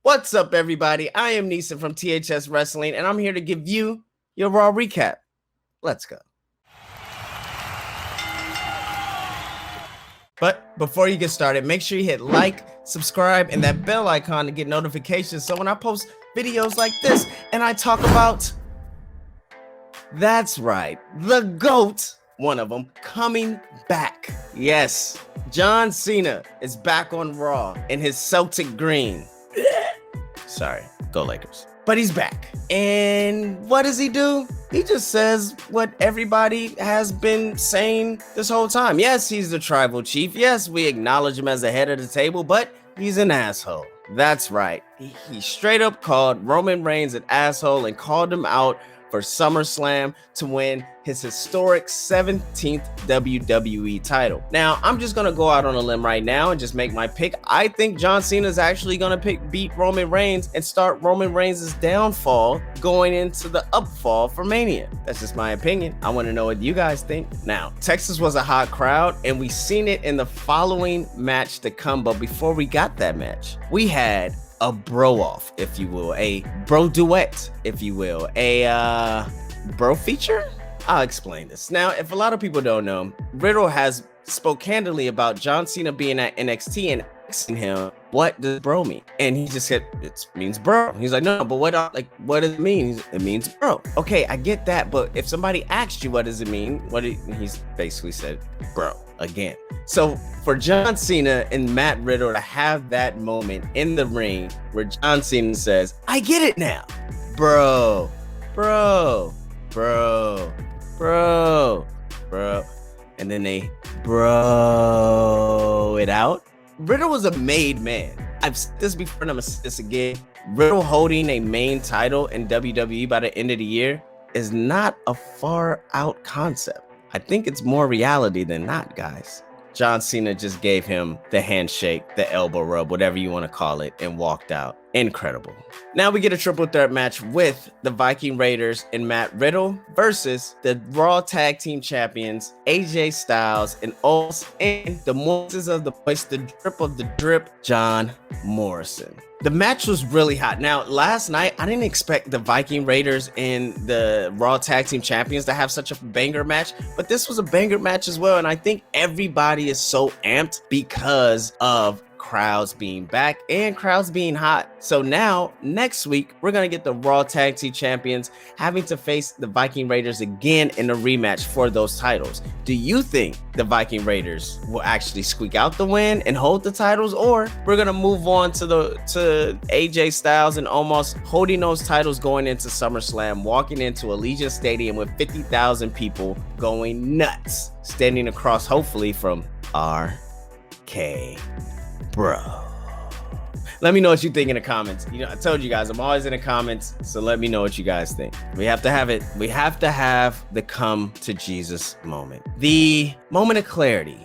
What's up, everybody? I am Neesin from THS Wrestling, and I'm here to give you your Raw recap. Let's go. But before you get started, make sure you hit like, subscribe, and that bell icon to get notifications. So when I post videos like this and I talk about, that's right, the GOAT, one of them, coming back. Yes, John Cena is back on Raw in his Celtic green. Sorry, go Lakers. But he's back. And what does he do? He just says what everybody has been saying this whole time. Yes, he's the tribal chief. Yes, we acknowledge him as the head of the table, but he's an asshole. That's right. He straight up called Roman Reigns an asshole and called him out for SummerSlam to win his historic 17th WWE title. Now, I'm just gonna go out on a limb right now and just make my pick. I think John Cena is actually gonna beat Roman Reigns and start Roman Reigns' downfall going into the upfall for Mania. That's just my opinion. I wanna know what you guys think. Now, Texas was a hot crowd and we seen it in the following match to come, but before we got that match, we had a bro off, if you will, a bro duet, if you will, a bro feature. I'll explain this. Now, if a lot of people don't know, Riddle has spoke candidly about John Cena being at NXT and asking him, what does bro mean? And he just said, it means bro. He's like, no, but what does it mean? It means bro. Okay, I get that, but if somebody asked you what does it mean, he's basically said, bro, again. So for John Cena and Matt Riddle to have that moment in the ring where John Cena says, I get it now, bro, and then they bro it out. Riddle was a made man. I've said this before and I'm gonna say this again. Riddle holding a main title in WWE by the end of the year is not a far out concept. I think it's more reality than not, guys. John Cena just gave him the handshake, the elbow rub, whatever you want to call it, and walked out. Incredible. Now we get a triple threat match with the Viking Raiders and Matt Riddle versus the Raw Tag Team Champions, AJ Styles and Omos, and the Moises of the Moist, the drip of the drip, John Morrison. The match was really hot. Now, last night, I didn't expect the Viking Raiders and the Raw Tag Team Champions to have such a banger match, but this was a banger match as well. And I think everybody is so amped because of crowds being back and crowds being hot. So now, next week, we're going to get the Raw Tag Team Champions having to face the Viking Raiders again in a rematch for those titles. Do you think the Viking Raiders will actually squeak out the win and hold the titles, or we're going to move on to AJ Styles and Omos holding those titles going into SummerSlam, walking into Allegiant Stadium with 50,000 people going nuts, standing across, hopefully, from RK Bro. Let me know what you think in the comments. You know, I told you guys, I'm always in the comments, so let me know what you guys think. We have to have it. We have to have the come to Jesus moment. The moment of clarity.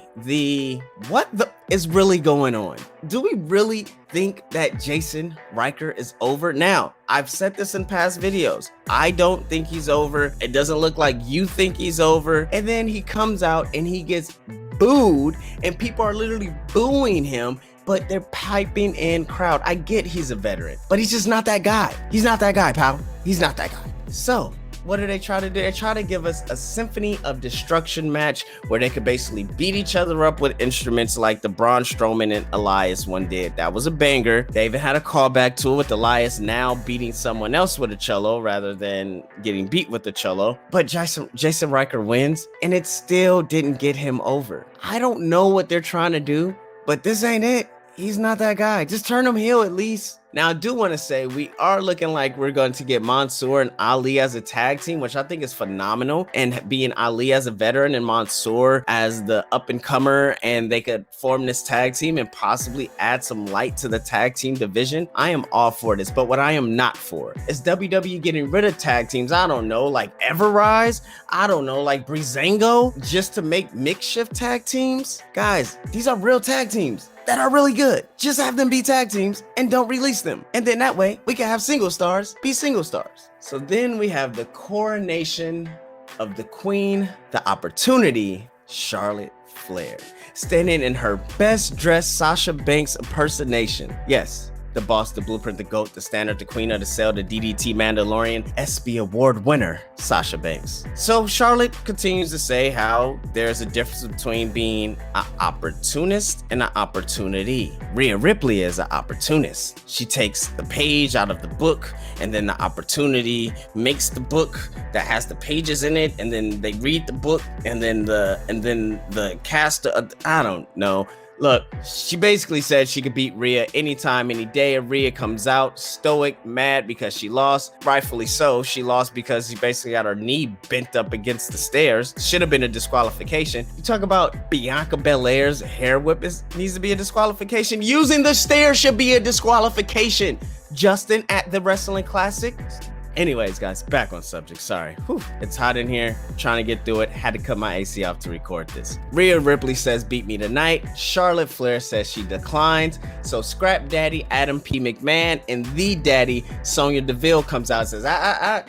What is really going on? Do we really think that Jason Riker is over? Now, I've said this in past videos. I don't think he's over. It doesn't look like you think he's over. And then he comes out and he gets booed and people are literally booing him, but they're piping in crowd. I get he's a veteran, but he's just not that guy. He's not that guy, pal. He's not that guy. So what do they try to do? They try to give us a Symphony of Destruction match where they could basically beat each other up with instruments like the Braun Strowman and Elias one did. That was a banger. They even had a callback to it with Elias now beating someone else with a cello rather than getting beat with the cello. But Jason Riker wins, and it still didn't get him over. I don't know what they're trying to do, but this ain't it. He's not that guy. Just turn him heel at least. Now, I do want to say we are looking like we're going to get Mansoor and Ali as a tag team, which I think is phenomenal. And being Ali as a veteran and Mansoor as the up-and-comer, and they could form this tag team and possibly add some light to the tag team division. I am all for this, but what I am not for is WWE getting rid of tag teams. I don't know, like Everrise. I don't know, like Breezango, just to make makeshift tag teams. Guys, these are real tag teams that are really good. Just have them be tag teams and don't release them. And then that way we can have single stars be single stars. So then we have the coronation of the queen, the opportunity, Charlotte Flair, standing in her best dressed Sasha Banks impersonation. Yes, the boss, the blueprint, the GOAT, the standard, the queen of the cell, the DDT Mandalorian, ESPY award winner, Sasha Banks. So Charlotte continues to say how there's a difference between being an opportunist and an opportunity. Rhea Ripley is an opportunist. She takes the page out of the book, and then the opportunity makes the book that has the pages in it, and then they read the book, and then the cast, I don't know. Look, she basically said she could beat Rhea anytime, any day. If Rhea comes out stoic, mad because she lost, rightfully so. She lost because she basically got her knee bent up against the stairs. Should have been a disqualification. You talk about Bianca Belair's hair whip needs to be a disqualification. Using the stairs should be a disqualification. Justin at the Wrestling Classic. Anyways, guys, back on subject. Sorry. Whew. It's hot in here. Trying to get through it. Had to cut my AC off to record this. Rhea Ripley says, beat me tonight. Charlotte Flair says she declined. So Scrap Daddy Adam P. McMahon and the Daddy Sonya Deville comes out and says,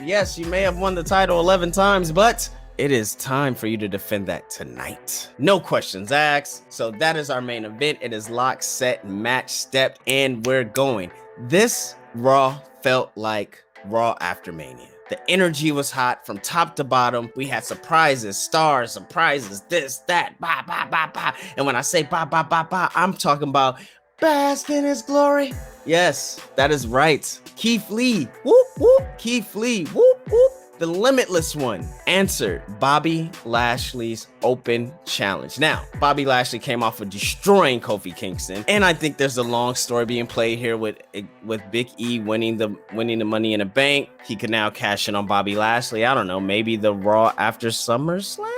yes, you may have won the title 11 times, but it is time for you to defend that tonight. No questions asked. So that is our main event. It is locked, set, match, stepped, and we're going. This Raw felt like Raw after Mania. The energy was hot from top to bottom. We had surprises, stars, surprises, this, that, bah, bah, bah, bah. And when I say bah, bah, bah, bah, I'm talking about bask in his glory. Yes, that is right. Keith Lee, whoop, whoop. Keith Lee, whoop, whoop. The Limitless One answered Bobby Lashley's open challenge. Now, Bobby Lashley came off of destroying Kofi Kingston, and I think there's a long story being played here with Big E winning the Money in the Bank. He could now cash in on Bobby Lashley. I don't know, maybe the Raw after SummerSlam?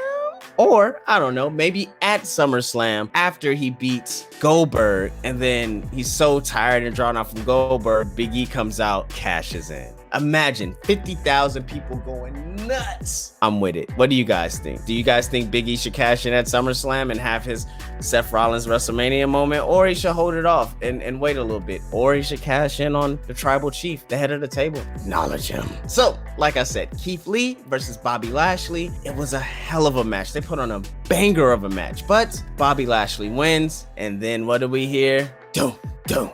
Or, I don't know, maybe at SummerSlam after he beats Goldberg, and then he's so tired and drawn out from Goldberg, Big E comes out, cashes in. Imagine 50,000 people going nuts. I'm with it. What do you guys think? Do you guys think Big E should cash in at SummerSlam and have his Seth Rollins WrestleMania moment? Or he should hold it off and wait a little bit? Or he should cash in on the Tribal Chief, the head of the table? Acknowledge him. So, like I said, Keith Lee versus Bobby Lashley. It was a hell of a match. They put on a banger of a match. But Bobby Lashley wins. And then what do we hear? Doom, doom,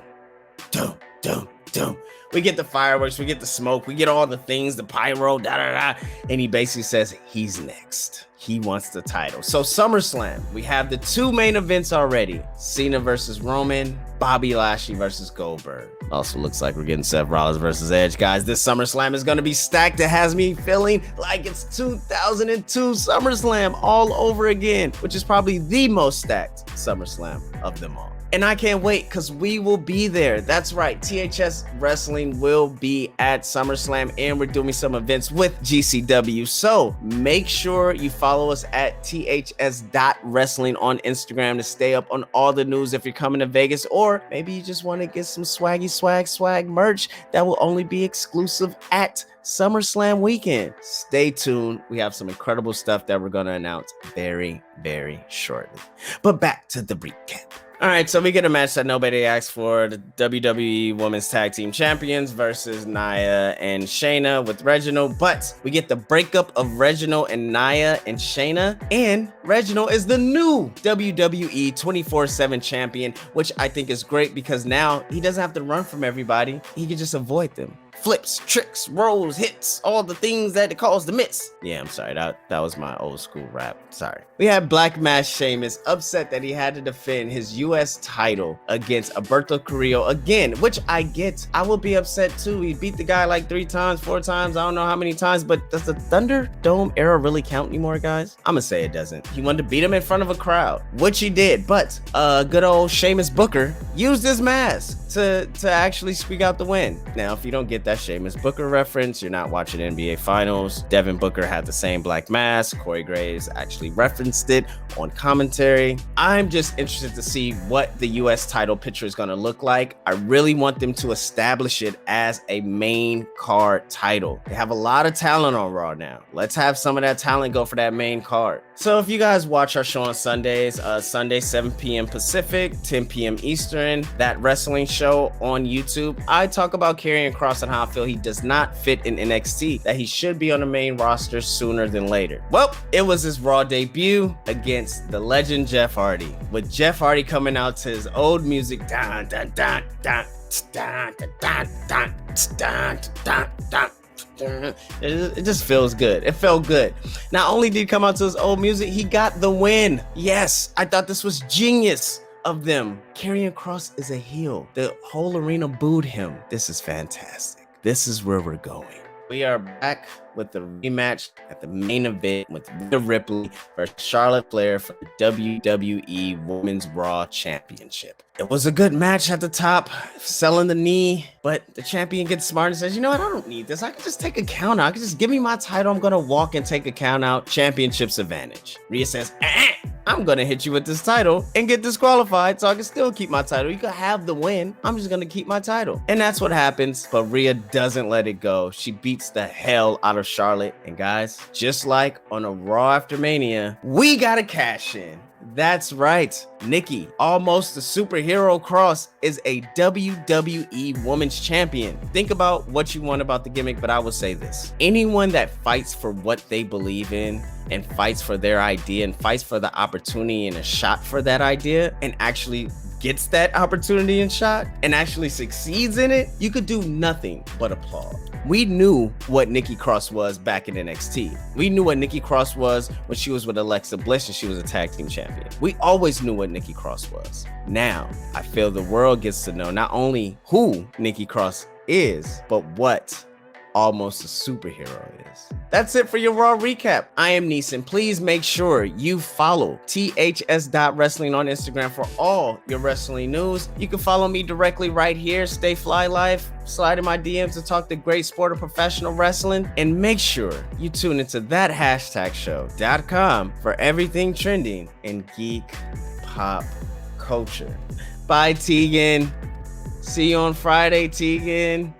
doom, doom, doom. We get the fireworks, we get the smoke, we get all the things, the pyro, da-da-da. And he basically says he's next. He wants the title. So SummerSlam, we have the two main events already. Cena versus Roman, Bobby Lashley versus Goldberg. Also looks like we're getting Seth Rollins versus Edge. Guys, this SummerSlam is going to be stacked. It has me feeling like it's 2002 SummerSlam all over again, which is probably the most stacked SummerSlam of them all. And I can't wait because we will be there. That's right. THS Wrestling will be at SummerSlam, and we're doing some events with GCW. So make sure you follow us at ths.wrestling on Instagram to stay up on all the news if you're coming to Vegas, or maybe you just want to get some swag merch that will only be exclusive at SummerSlam weekend. Stay tuned. We have some incredible stuff that we're going to announce very, very shortly. But back to the recap. All right, so we get a match that nobody asked for. The WWE Women's Tag Team Champions versus Nia and Shayna with Reginald. But we get the breakup of Reginald and Nia and Shayna. And Reginald is the new WWE 24/7 champion, which I think is great because now he doesn't have to run from everybody. He can just avoid them. Flips, tricks, rolls, hits, all the things that it calls the miss. Yeah, I'm sorry. That was my old school rap. Sorry. We had Black Mass Sheamus upset that he had to defend his U.S. title against Alberto Carrillo again, which I get. I will be upset too. He beat the guy like 3 times, 4 times. I don't know how many times, but does the Thunderdome era really count anymore, guys? I'm gonna say it doesn't. He wanted to beat him in front of a crowd, which he did, but good old Sheamus Booker used his mask to actually squeak out the win. Now, if you don't get that Sheamus Booker reference, you're not watching NBA Finals. Devin Booker had the same black mask. Corey Graves actually referenced it on commentary. I'm just interested to see what the US title picture is going to look like. I really want them to establish it as a main card title. They have a lot of talent on Raw now. Let's have some of that talent go for that main card. So if you guys watch our show on Sundays, Sunday 7 p.m. Pacific, 10 p.m. Eastern, that wrestling show on YouTube, I talk about Karrion Kross and how I feel he does not fit in NXT, that he should be on the main roster sooner than later. Well, it was his Raw debut against the legend Jeff Hardy, with Jeff Hardy coming out to his old music, dun, dun, dun, dun, It just feels good. It felt good. Not only did he come out to his old music, he got the win. Yes, I thought this was genius of them. Karrion Kross is a heel. The whole arena booed him. This is fantastic. This is where we're going. We are back with the rematch at the main event with Rhea Ripley versus Charlotte Flair for the WWE Women's Raw Championship. It was a good match at the top, selling the knee, but the champion gets smart and says, you know what, I don't need this. I can just take a count out. I can just give me my title. I'm going to walk and take a count out. Championship's advantage. Rhea says, I'm going to hit you with this title and get disqualified so I can still keep my title. You can have the win. I'm just going to keep my title. And that's what happens, but Rhea doesn't let it go. She beats the hell out of Charlotte. And guys, just like on a Raw after Mania, we got to cash in. That's right. Nikki, almost the superhero Cross, is a WWE Women's Champion. Think about what you want about the gimmick, but I will say this. Anyone that fights for what they believe in and fights for their idea and fights for the opportunity and a shot for that idea and actually gets that opportunity and shot and actually succeeds in it, you could do nothing but applaud. We knew what Nikki Cross was back in NXT. We knew what Nikki Cross was when she was with Alexa Bliss and she was a tag team champion. We always knew what Nikki Cross was. Now, I feel the world gets to know not only who Nikki Cross is, but what almost a superhero is. That's it for your Raw recap. I am Neesin. Please make sure you follow THS.wrestling on Instagram for all your wrestling news. You can follow me directly right here. Stay Fly Life. Slide in my DMs to talk the great sport of professional wrestling. And make sure you tune into that #show.com for everything trending in geek pop culture. Bye, Tegan. See you on Friday, Tegan.